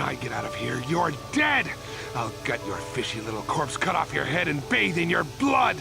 I get out of here, you're dead! I'll gut your fishy little corpse, cut off your head, and bathe in your blood!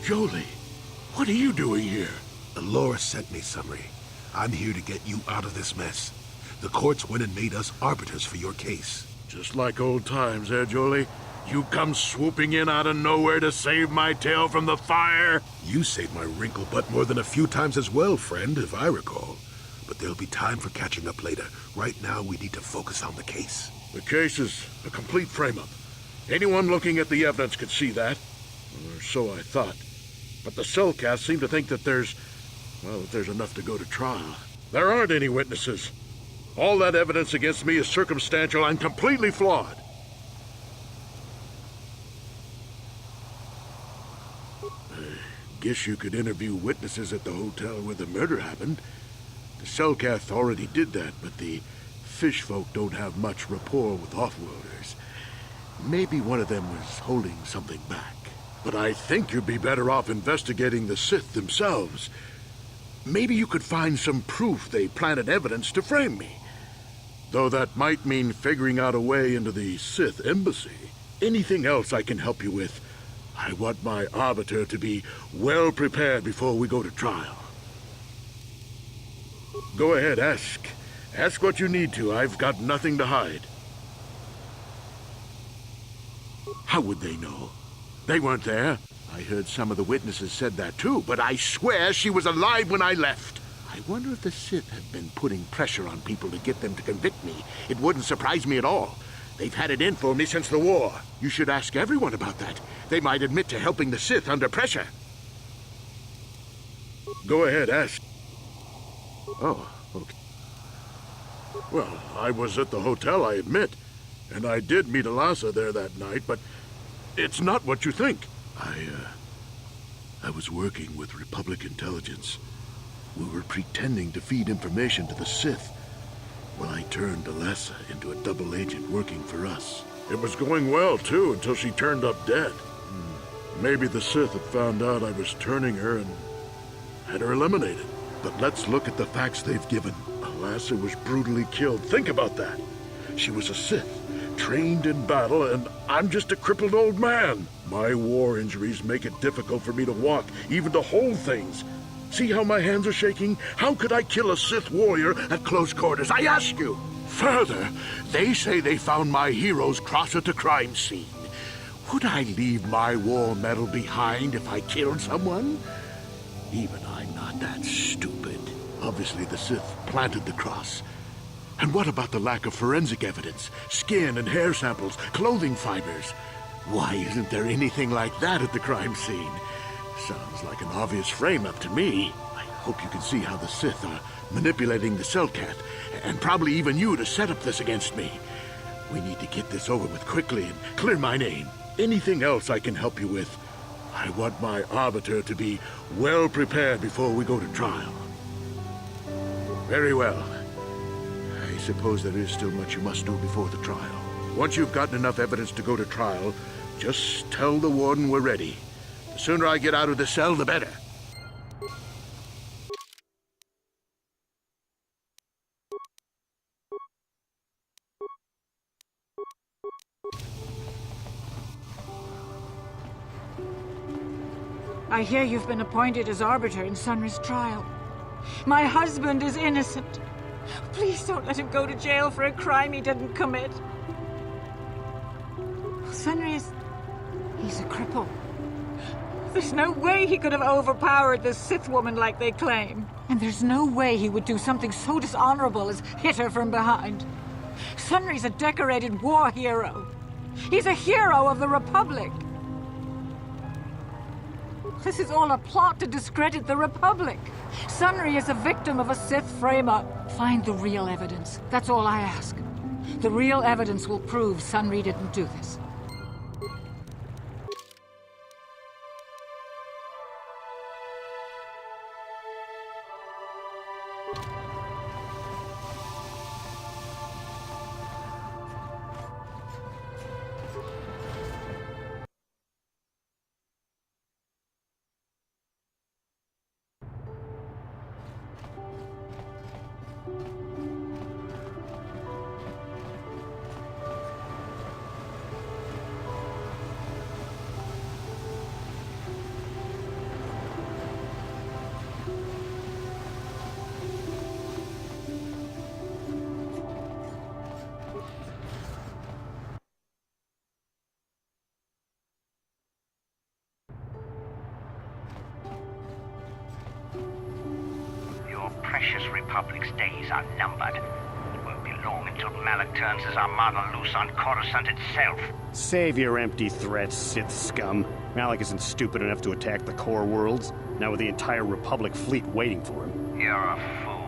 Jolie, what are you doing here? Laura sent me, Summary. I'm here to get you out of this mess. The courts went and made us arbiters for your case. Just like old times, eh, Jolie? You come swooping in out of nowhere to save my tail from the fire? You saved my wrinkle butt more than a few times as well, friend, if I recall. But there'll be time for catching up later. Right now, we need to focus on the case. The case is a complete frame-up. Anyone looking at the evidence could see that. Or so I thought. But the Cellcast seem to think that there's enough to go to trial. There aren't any witnesses. All that evidence against me is circumstantial and completely flawed. Guess you could interview witnesses at the hotel where the murder happened. The Cellcast already did that, but the fish folk don't have much rapport with offworlders. Maybe one of them was holding something back. But I think you'd be better off investigating the Sith themselves. Maybe you could find some proof they planted evidence to frame me. Though that might mean figuring out a way into the Sith embassy. Anything else I can help you with? I want my arbiter to be well prepared before we go to trial. Go ahead, ask. Ask what you need to. I've got nothing to hide. How would they know? They weren't there. I heard some of the witnesses said that too, but I swear she was alive when I left. I wonder if the Sith have been putting pressure on people to get them to convict me. It wouldn't surprise me at all. They've had it in for me since the war. You should ask everyone about that. They might admit to helping the Sith under pressure. Go ahead, ask. Oh, okay. Well, I was at the hotel, I admit. And I did meet Alasa there that night, but it's not what you think. I was working with Republic Intelligence. We were pretending to feed information to the Sith. Well, I turned Alasa into a double agent working for us. It was going well, too, until she turned up dead. Maybe the Sith had found out I was turning her and had her eliminated. But let's look at the facts they've given. Alasa was brutally killed. Think about that. She was a Sith, trained in battle, and I'm just a crippled old man. My war injuries make it difficult for me to walk, even to hold things. See how my hands are shaking? How could I kill a Sith warrior at close quarters? I ask you! Further, they say they found my hero's cross at the crime scene. Would I leave my war medal behind if I killed someone? Even I'm not that stupid. Obviously, the Sith planted the cross. And what about the lack of forensic evidence? Skin and hair samples, clothing fibers. Why isn't there anything like that at the crime scene? Sounds like an obvious frame-up to me. I hope you can see how the Sith are manipulating the Cellcat, and probably even you to set up this against me. We need to get this over with quickly and clear my name. Anything else I can help you with? I want my arbiter to be well prepared before we go to trial. Very well. I suppose there is still much you must do before the trial. Once you've gotten enough evidence to go to trial, just tell the warden we're ready. The sooner I get out of the cell, the better. I hear you've been appointed as arbiter in Sunry's trial. My husband is innocent. Please don't let him go to jail for a crime he didn't commit. Sunry is... he's a cripple. There's no way he could have overpowered this Sith woman like they claim. And there's no way he would do something so dishonorable as hit her from behind. Sunry's a decorated war hero. He's a hero of the Republic. This is all a plot to discredit the Republic. Sunry is a victim of a Sith frame-up. Find the real evidence. That's all I ask. The real evidence will prove Sunry didn't do this. Precious Republic's days are numbered. It won't be long until Malak turns his armada loose on Coruscant itself. Save your empty threats, Sith scum. Malak isn't stupid enough to attack the core worlds, now with the entire Republic fleet waiting for him. You're a fool.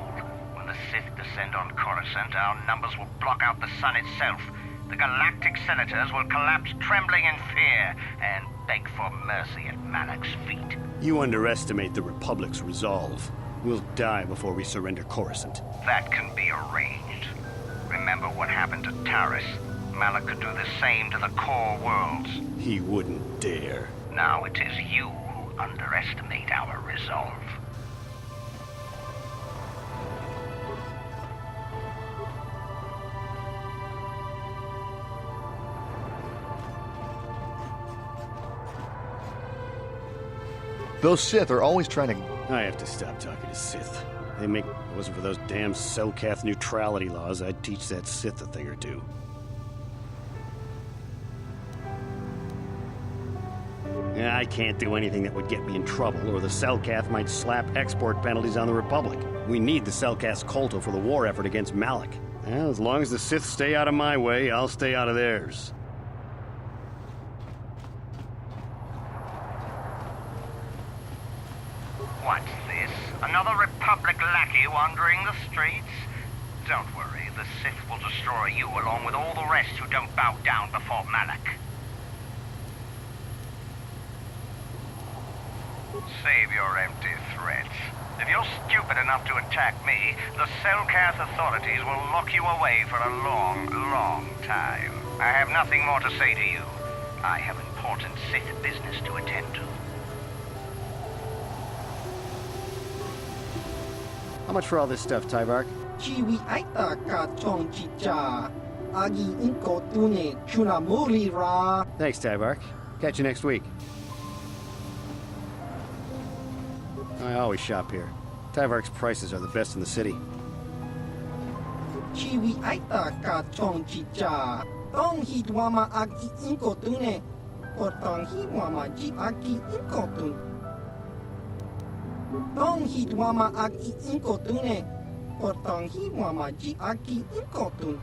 When the Sith descend on Coruscant, our numbers will block out the sun itself. The galactic senators will collapse trembling in fear and beg for mercy at Malak's feet. You underestimate the Republic's resolve. We'll die before we surrender Coruscant. That can be arranged. Remember what happened to Taris. Malak could do the same to the core worlds. He wouldn't dare. Now it is you who underestimate our resolve. Those Sith are always trying to... I have to stop talking to Sith. They make... If it wasn't for those damn Selkath neutrality laws, I'd teach that Sith a thing or two. Yeah, I can't do anything that would get me in trouble, or the Selkath might slap export penalties on the Republic. We need the Selkath's Kolto for the war effort against Malak. Well, as long as the Sith stay out of my way, I'll stay out of theirs. What's this? Another Republic lackey wandering the streets? Don't worry, the Sith will destroy you along with all the rest who don't bow down before Malak. Save your empty threats. If you're stupid enough to attack me, the Selkath authorities will lock you away for a long, long time. I have nothing more to say to you. I have important Sith business to attend to. How much for all this stuff, Tyvark? Chiwi aita ka chong chicha. Agi inko tune chunamuri ra. Thanks, Tyvark. Catch you next week. I always shop here. Tyvark's prices are the best in the city. Chiwi aita ka chong chicha. Tong hit wama agi inko tune. Potong hi wama jip agi inko tune. Tong hit wama agi inko tune. Potong hi wama jip agi inko tune.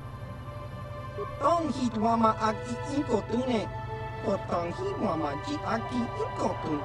Tong hit wama agi inko tune. Potong hi wama jip agi inko tune.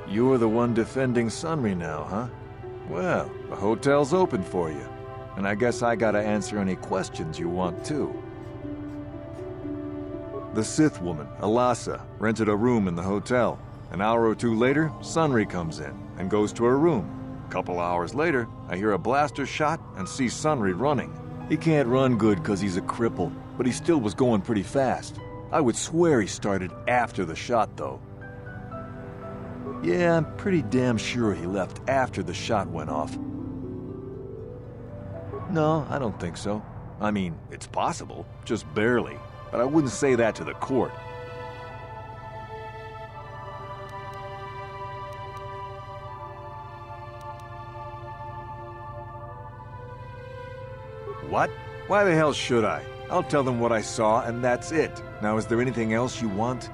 You're the one defending Sunry now, huh? Well, the hotel's open for you. And I guess I gotta answer any questions you want, too. The Sith woman, Alasa, rented a room in the hotel. An hour or two later, Sunry comes in and goes to her room. A couple hours later, I hear a blaster shot and see Sunry running. He can't run good because he's a cripple, but he still was going pretty fast. I would swear he started after the shot, though. Yeah, I'm pretty damn sure he left after the shot went off. No, I don't think so. I mean, it's possible, just barely. But I wouldn't say that to the court. What? Why the hell should I? I'll tell them what I saw, and that's it. Now, is there anything else you want?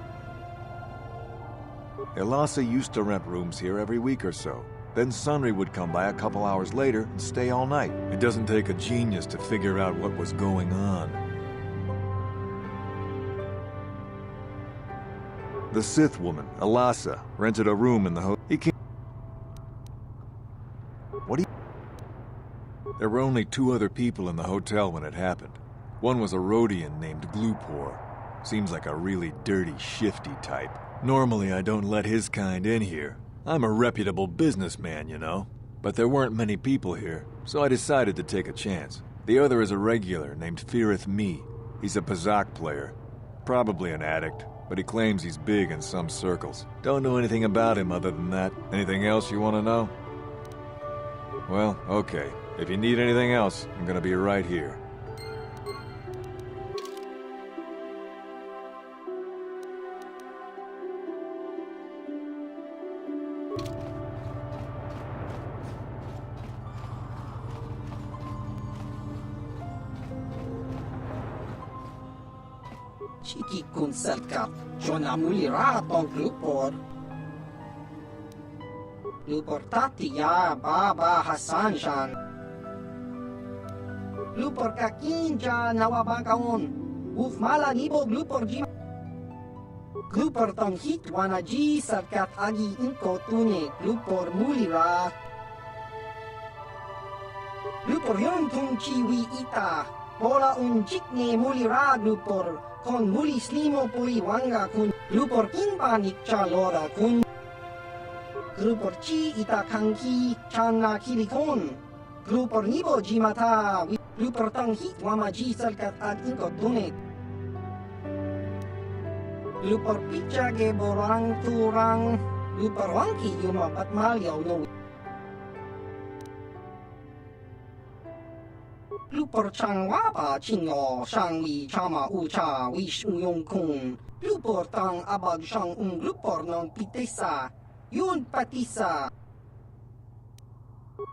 Alasa used to rent rooms here every week or so. Then Sunry would come by a couple hours later and stay all night. It doesn't take a genius to figure out what was going on. The Sith woman, Alasa, rented a room in the hotel. He came... What do you... There were only 2 other people in the hotel when it happened. One was a Rhodian named Glupor. Seems like a really dirty, shifty type. Normally, I don't let his kind in here. I'm a reputable businessman, you know. But there weren't many people here, so I decided to take a chance. The other is a regular named Firith Me. He's a Pazak player. Probably an addict, but he claims he's big in some circles. Don't know anything about him other than that. Anything else you want to know? Well, okay. If you need anything else, I'm gonna be right here. Chiki kun selkat, Jona mulira tong Glupor. Glupor tati ya Baba Hassan Jan. Glupor kakin ja nawabang kaon. Uf mala nibo Glupor ji. Glupor tong hit wana ji selkat agi inko tune Glupor mulira. Glupor yon tung chiwi ita. Bola un jikne mulira Glupor. Kon muli slimo pui wanga kun Glupor kinpanik cha lora kun Glupor chi ita kanki chana kilikon Glupor nibo jimata Glupor tang hit wama ji salkat ad inko tunet Glupor picha ge borang turang Glupor wangki yuma patmal yaw no Glupor chang wapa chingo shang wi chama ucha wish uyong kung Glupor tang abag shang Glupor non pitesa yun patisa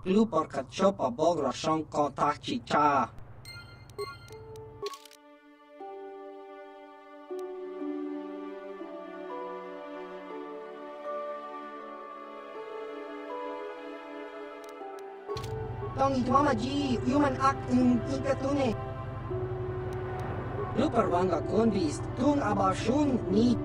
Glupor kachopa bogra shang kontak chicha Tong itwama ji human act ikatune Glupor wanga konvis tung abashun ni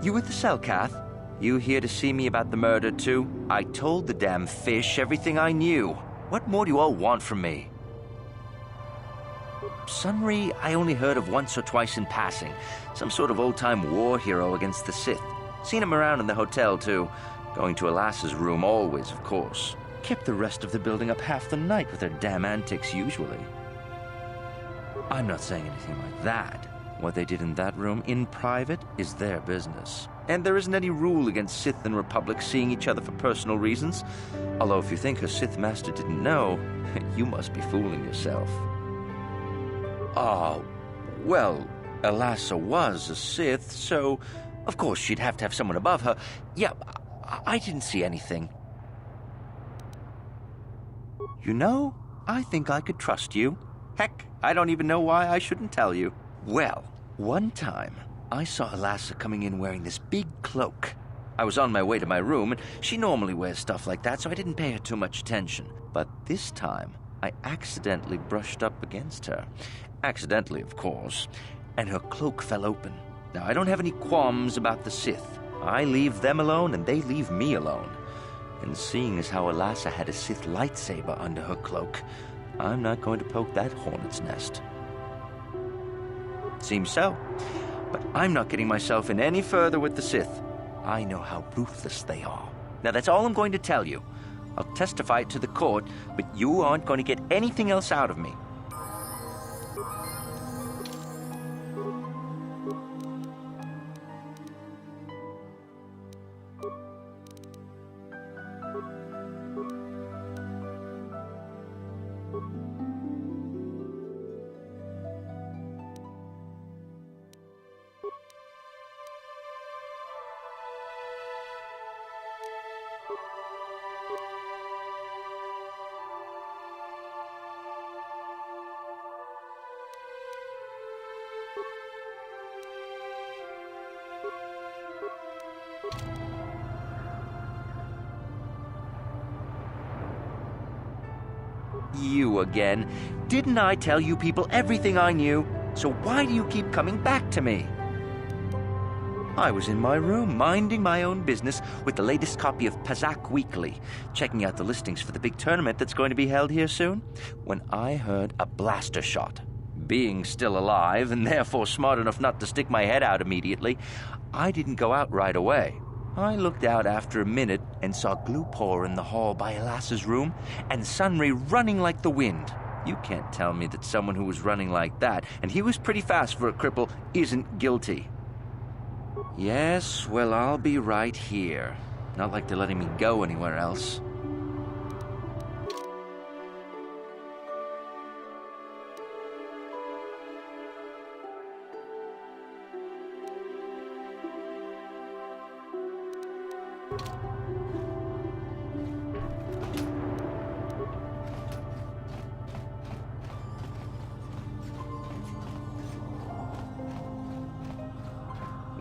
You with the Selkath? You here to see me about the murder, too? I told the damn fish everything I knew. What more do you all want from me? Sunry, I only heard of once or twice in passing. Some sort of old-time war hero against the Sith. Seen him around in the hotel, too. Going to Alasa's room always, of course. Kept the rest of the building up half the night with their damn antics usually. I'm not saying anything like that. What they did in that room, in private, is their business. And there isn't any rule against Sith and Republic seeing each other for personal reasons. Although if you think her Sith master didn't know, you must be fooling yourself. Well, Alasa was a Sith, so of course she'd have to have someone above her. Yeah, I didn't see anything. You know, I think I could trust you. Heck, I don't even know why I shouldn't tell you. Well, one time, I saw Elassa coming in wearing this big cloak. I was on my way to my room, and she normally wears stuff like that, so I didn't pay her too much attention. But this time, I accidentally brushed up against her. Accidentally, of course. And her cloak fell open. Now, I don't have any qualms about the Sith. I leave them alone, and they leave me alone. And seeing as how Elassa had a Sith lightsaber under her cloak, I'm not going to poke that hornet's nest. Seems so. But I'm not getting myself in any further with the Sith. I know how ruthless they are. Now, that's all I'm going to tell you. I'll testify it to the court, but you aren't going to get anything else out of me. You again. Didn't I tell you people everything I knew? So why do you keep coming back to me? I was in my room, minding my own business with the latest copy of Pazaak Weekly, checking out the listings for the big tournament that's going to be held here soon, when I heard a blaster shot. Being still alive, and therefore smart enough not to stick my head out immediately, I didn't go out right away. I looked out after a minute and saw Glupor in the hall by Elassa's room and Sunry running like the wind. You can't tell me that someone who was running like that, and he was pretty fast for a cripple, isn't guilty. Yes, well, I'll be right here. Not like they're letting me go anywhere else.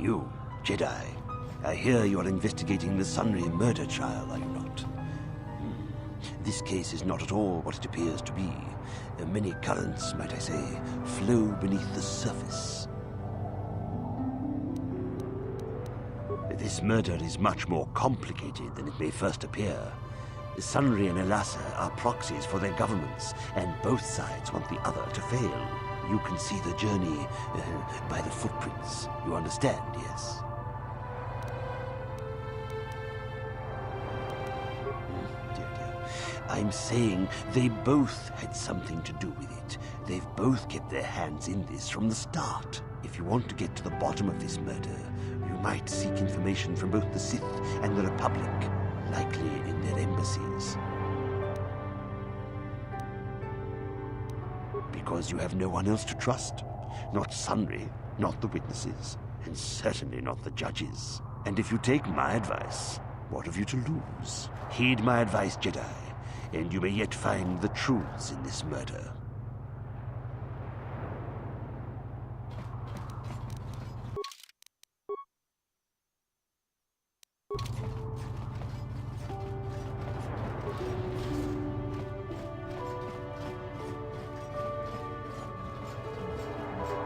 You, Jedi, I hear you are investigating the Sunry murder trial, are you not? This case is not at all what it appears to be. Many currents, might I say, flow beneath the surface. This murder is much more complicated than it may first appear. Sunry and Elassa are proxies for their governments, and both sides want the other to fail. You can see the journey by the footprints. You understand, yes? Dear. I'm saying they both had something to do with it. They've both kept their hands in this from the start. If you want to get to the bottom of this murder, you might seek information from both the Sith and the Republic, likely in their embassies. Because you have no one else to trust. Not Sunry, not the witnesses, and certainly not the judges. And if you take my advice, what have you to lose? Heed my advice, Jedi, and you may yet find the truths in this murder.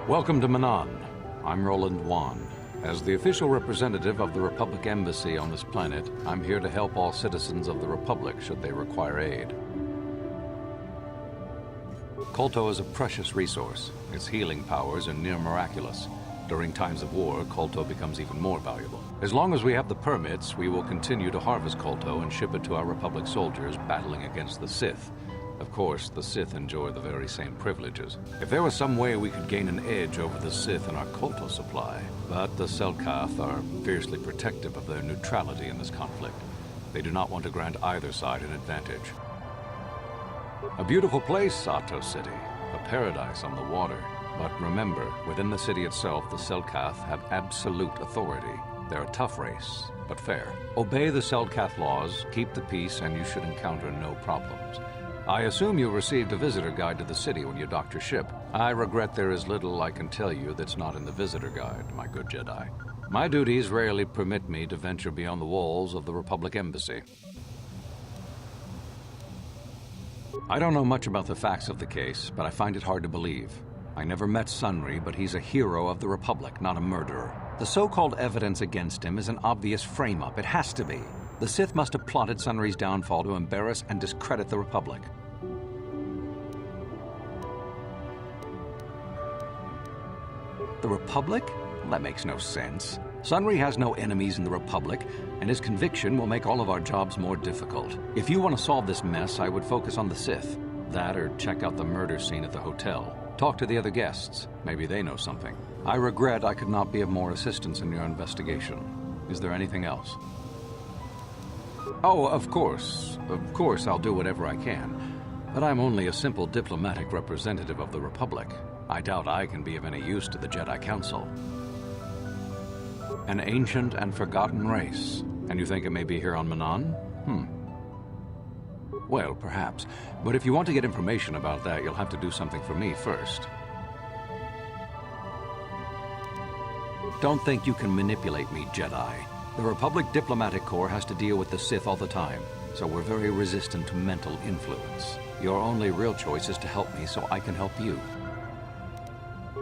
Welcome to Manaan. I'm Roland Wan. As the official representative of the Republic Embassy on this planet, I'm here to help all citizens of the Republic should they require aid. Kolto is a precious resource. Its healing powers are near miraculous. During times of war, Kolto becomes even more valuable. As long as we have the permits, we will continue to harvest Kolto and ship it to our Republic soldiers battling against the Sith. Of course, the Sith enjoy the very same privileges. If there was some way we could gain an edge over the Sith in our Kolto supply, but the Selkath are fiercely protective of their neutrality in this conflict. They do not want to grant either side an advantage. A beautiful place, Sato City, a paradise on the water. But remember, within the city itself, the Selkath have absolute authority. They're a tough race, but fair. Obey the Selkath laws, keep the peace, and you should encounter no problems. I assume you received a visitor guide to the city when you docked your ship. I regret there is little I can tell you that's not in the visitor guide, my good Jedi. My duties rarely permit me to venture beyond the walls of the Republic Embassy. I don't know much about the facts of the case, but I find it hard to believe. I never met Sunry, but he's a hero of the Republic, not a murderer. The so-called evidence against him is an obvious frame-up. It has to be. The Sith must have plotted Sunry's downfall to embarrass and discredit the Republic. The Republic? That makes no sense. Sunry has no enemies in the Republic, and his conviction will make all of our jobs more difficult. If you want to solve this mess, I would focus on the Sith. That or check out the murder scene at the hotel. Talk to the other guests. Maybe they know something. I regret I could not be of more assistance in your investigation. Is there anything else? Oh, of course. Of course I'll do whatever I can. But I'm only a simple diplomatic representative of the Republic. I doubt I can be of any use to the Jedi Council. An ancient and forgotten race. And you think it may be here on Manaan? Well, perhaps. But if you want to get information about that, you'll have to do something for me first. Don't think you can manipulate me, Jedi. The Republic Diplomatic Corps has to deal with the Sith all the time, so we're very resistant to mental influence. Your only real choice is to help me so I can help you.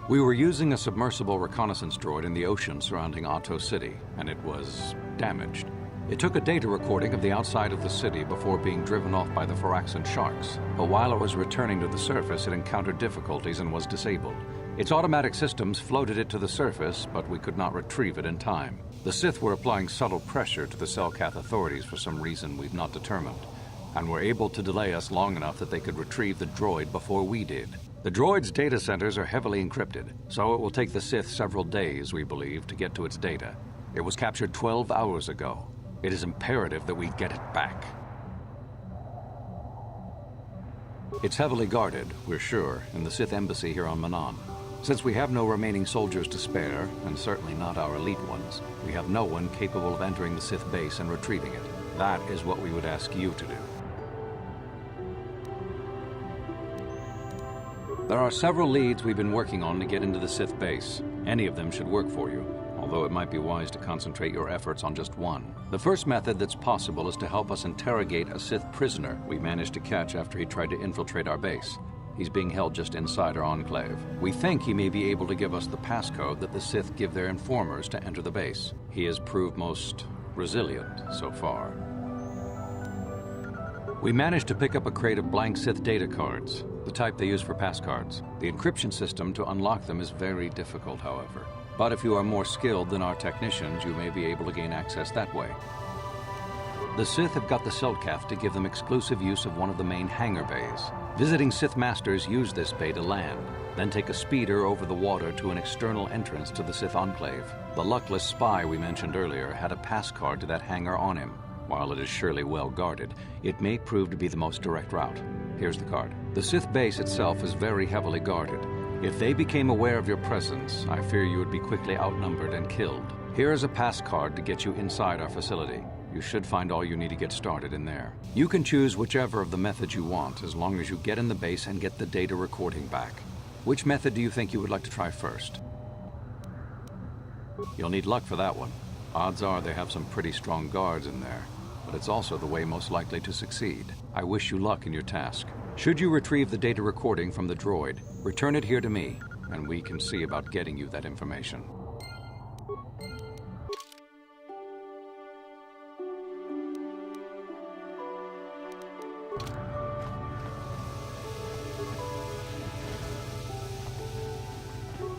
We were using a submersible reconnaissance droid in the ocean surrounding Ahto City, and it was damaged. It took a data recording of the outside of the city before being driven off by the Firaxan sharks, but while it was returning to the surface, it encountered difficulties and was disabled. Its automatic systems floated it to the surface, but we could not retrieve it in time. The Sith were applying subtle pressure to the Selkath authorities for some reason we've not determined, and were able to delay us long enough that they could retrieve the droid before we did. The droid's data centers are heavily encrypted, so it will take the Sith several days, we believe, to get to its data. It was captured 12 hours ago. It is imperative that we get it back. It's heavily guarded, we're sure, in the Sith embassy here on Manaan. Since we have no remaining soldiers to spare, and certainly not our elite ones, we have no one capable of entering the Sith base and retrieving it. That is what we would ask you to do. There are several leads we've been working on to get into the Sith base. Any of them should work for you, although it might be wise to concentrate your efforts on just one. The first method that's possible is to help us interrogate a Sith prisoner we managed to catch after he tried to infiltrate our base. He's being held just inside our enclave. We think he may be able to give us the passcode that the Sith give their informers to enter the base. He has proved most resilient so far. We managed to pick up a crate of blank Sith data cards, the type they use for passcards. The encryption system to unlock them is very difficult, however. But if you are more skilled than our technicians, you may be able to gain access that way. The Sith have got the Selkath to give them exclusive use of one of the main hangar bays. Visiting Sith Masters use this bay to land, then take a speeder over the water to an external entrance to the Sith Enclave. The luckless spy we mentioned earlier had a pass card to that hangar on him. While it is surely well guarded, it may prove to be the most direct route. Here's the card. The Sith base itself is very heavily guarded. If they became aware of your presence, I fear you would be quickly outnumbered and killed. Here is a pass card to get you inside our facility. You should find all you need to get started in there. You can choose whichever of the methods you want, as long as you get in the base and get the data recording back. Which method do you think you would like to try first? You'll need luck for that one. Odds are they have some pretty strong guards in there, but it's also the way most likely to succeed. I wish you luck in your task. Should you retrieve the data recording from the droid, return it here to me, and we can see about getting you that information.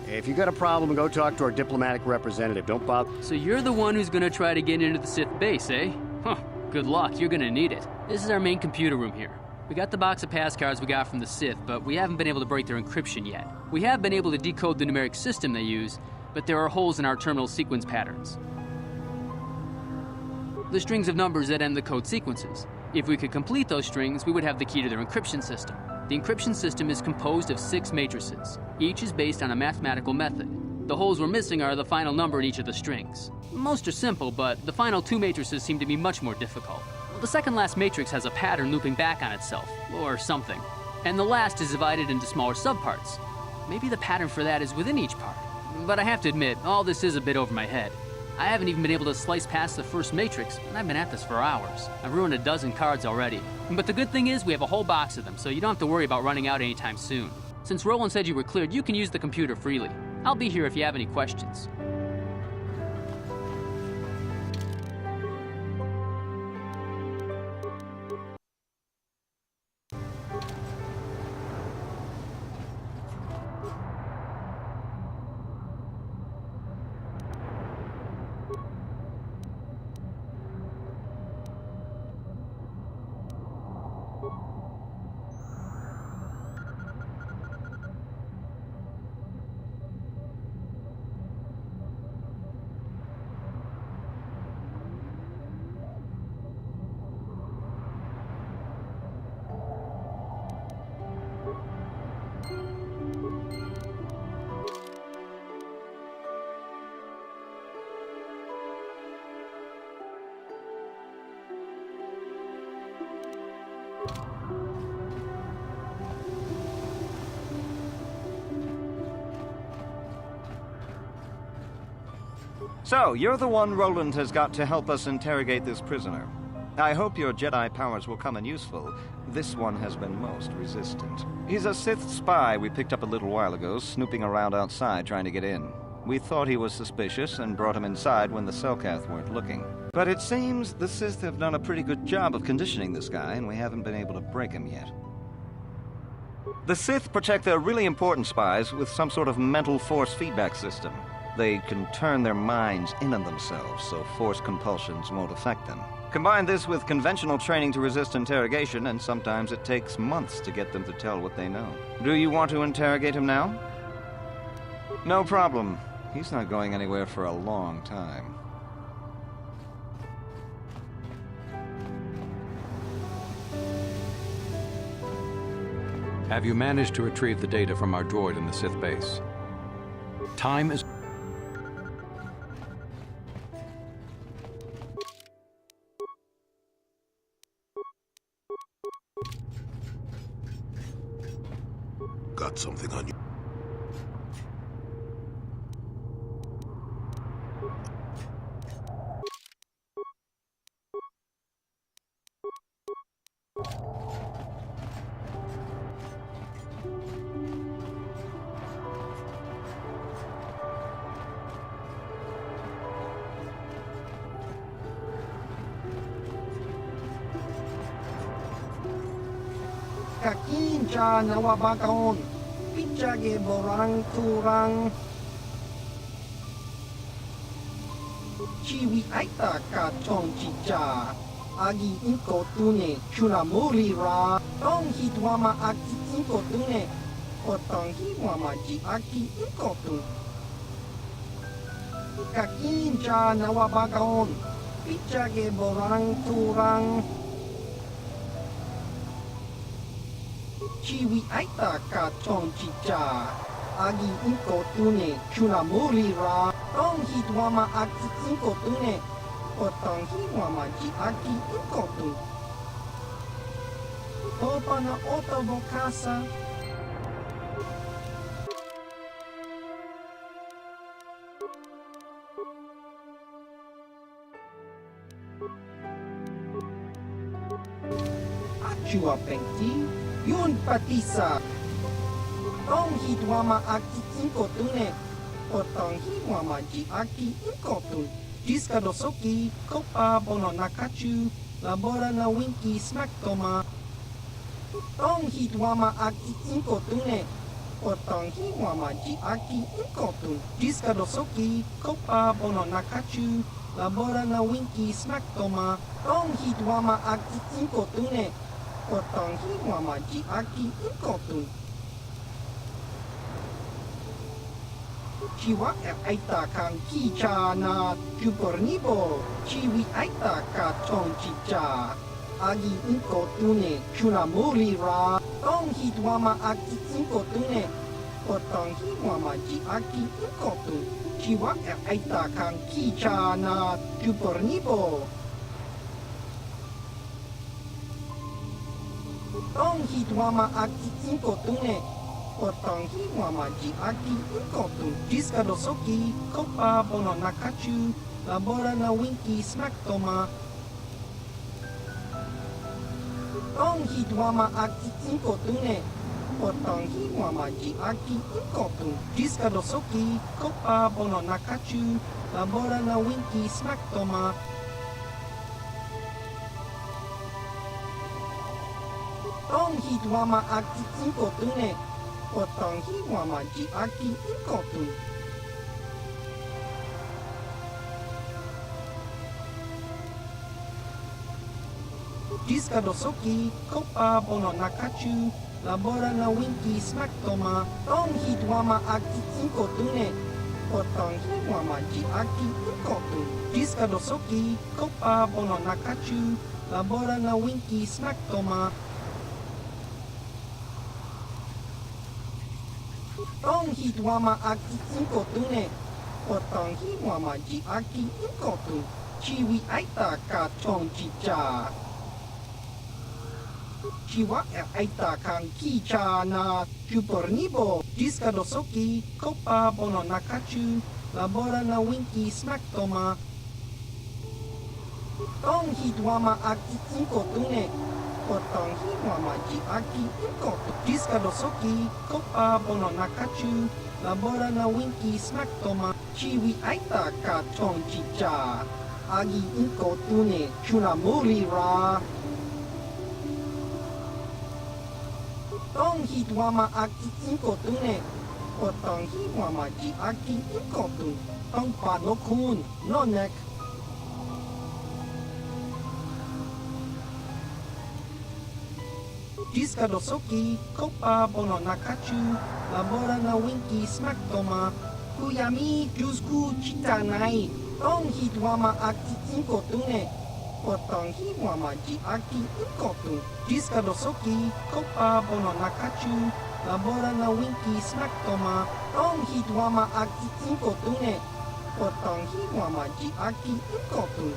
If you got a problem, go talk to our diplomatic representative. Don't bother. So you're the one who's gonna try to get into the Sith base, eh? Huh. Good luck, you're gonna need it. This is our main computer room here. We got the box of pass cards we got from the Sith, but we haven't been able to break their encryption yet. We have been able to decode the numeric system they use, but there are holes in our terminal sequence patterns. The strings of numbers that end the code sequences. If we could complete those strings, we would have the key to their encryption system. The encryption system is composed of 6 matrices. Each is based on a mathematical method. The holes we're missing are the final number in each of the strings. Most are simple, but the final 2 matrices seem to be much more difficult. The second last matrix has a pattern looping back on itself, or something. And the last is divided into smaller subparts. Maybe the pattern for that is within each part. But I have to admit, all this is a bit over my head. I haven't even been able to slice past the first matrix, and I've been at this for hours. I've ruined a dozen cards already. But the good thing is we have a whole box of them, so you don't have to worry about running out anytime soon. Since Roland said you were cleared, you can use the computer freely. I'll be here if you have any questions. So, you're the one Roland has got to help us interrogate this prisoner. I hope your Jedi powers will come in useful. This one has been most resistant. He's a Sith spy we picked up a little while ago, snooping around outside trying to get in. We thought he was suspicious and brought him inside when the Selkath weren't looking. But it seems the Sith have done a pretty good job of conditioning this guy, and we haven't been able to break him yet. The Sith protect their really important spies with some sort of mental force feedback system. They can turn their minds in on themselves, so force compulsions won't affect them. Combine this with conventional training to resist interrogation, and sometimes it takes months to get them to tell what they know. Do you want to interrogate him now? No problem. He's not going anywhere for a long time. Have you managed to retrieve the data from our droid in the Sith base? Time is... Got something on you. Kakinja nawabakaon, pichage borang turang. Chiwi aita ka chong chicha, agi inko tune chunamuri ra. Tong hitwama aki inko tune, otong hiwama ji aki inko tune. Kakinja nawabakaon, pichage borang turang. Chiwi aita ka chong chicha, agi inko tune chunamuri ra. Tong hitwama aki inko tune, otong hiwama ji aki inko tune. Topa na otobokasa. Achua pengti. Yun patisa. Tong hitwama aki inko tune. Otong hiwama ji aki inko tune. Jiska dosoki, kopa bono nakachu. Labora na winki smaktoma. Tong hitwama aki inko tune. Otong hiwama ji aki inko tune. Jiska dosoki, kopa bono nakachu. Labora na winki smaktoma. Tong hitwama aki inko tune. Otong hiwama ji aki inko tune. Chiwa aita kang kicha na chupornibo. Chiwi aita ka chong chicha. Agi inko tune chunamuri ra. Tong hitwama aki inko tune. potong hi mama ji aki ingkotun jiwa aita kang kichana jupornibo tong hi mama aki ingkotune potong hi mama ji aki ingkotun jiskadosoki kopa bono nakachu labora na winki smack toma tong hi mama aki ingkotune potong hi mama ji aki ingkotun jiskadosoki kopa bono nakachu labora na winki smack toma tong hi mama aki ingkotune potong hi mama ji aki ingkotun jiskadosoki kopa bono nakachu labora na winki smack toma tong hi mama aki ingkotune potong hi mama ji aki ingkotun jiskadosoki kopa bono nakachu labora na winki smack toma tong hi mama aki ingkotune potong hi mama ji aki ingkotun chiwi aita ka chong chicha jiwa aita kang kichana jupornibo jiskadosoki kopa bono nakachu labora na winki smack toma tong hi mama aki ingkotune potong hi mama ji aki ingkotun jiskadosoki kopa bono nakachu labora na winki smack toma chiwi aita ka chong chicha agi ingkotune chunamuri ra tong hi mama aki ingkotune potong hi mama ji aki ingkotun tong panokun nonek jiskadosoki kopa bono nakachu labora na winki smack toma kuyami jusku chitanai tong hi mama aki ingkotune potong hi mama ji aki ingkotun jiskadosoki kopa bono nakachu labora na winki smack toma tong hi mama aki ingkotune potong hi mama ji aki ingkotun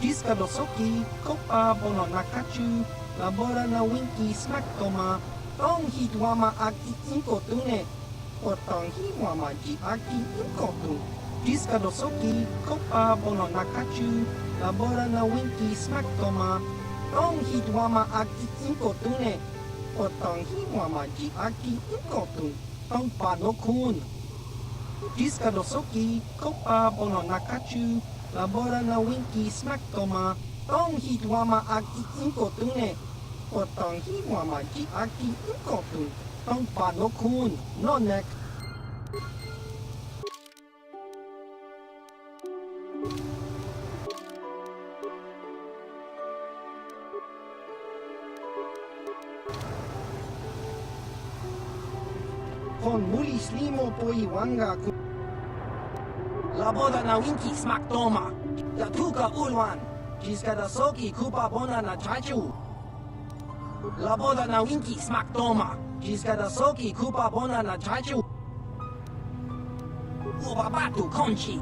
jiskadosoki kopa bono nakachu labora na winki smack toma tong hi mama aki ingkotune potong hi mama ji aki ingkotun jiskadosoki kopa bono nakachu labora na winki smack toma tong hi mama aki ingkotune potong hi mama ji aki ingkotun tong panokun jiskadosoki kopa bono nakachu labora na winki smack toma tong hi mama aki ingkotune potong hi mama ji aki ingkotun tong panokun nonek kon mulis limo po iwanga ku laboda na winki smack toma yatuka ulwan jiskadosoki kupa bona na chachu laboda na winki smack toma jiskadosoki kupa bona na chachu ubabatu konchi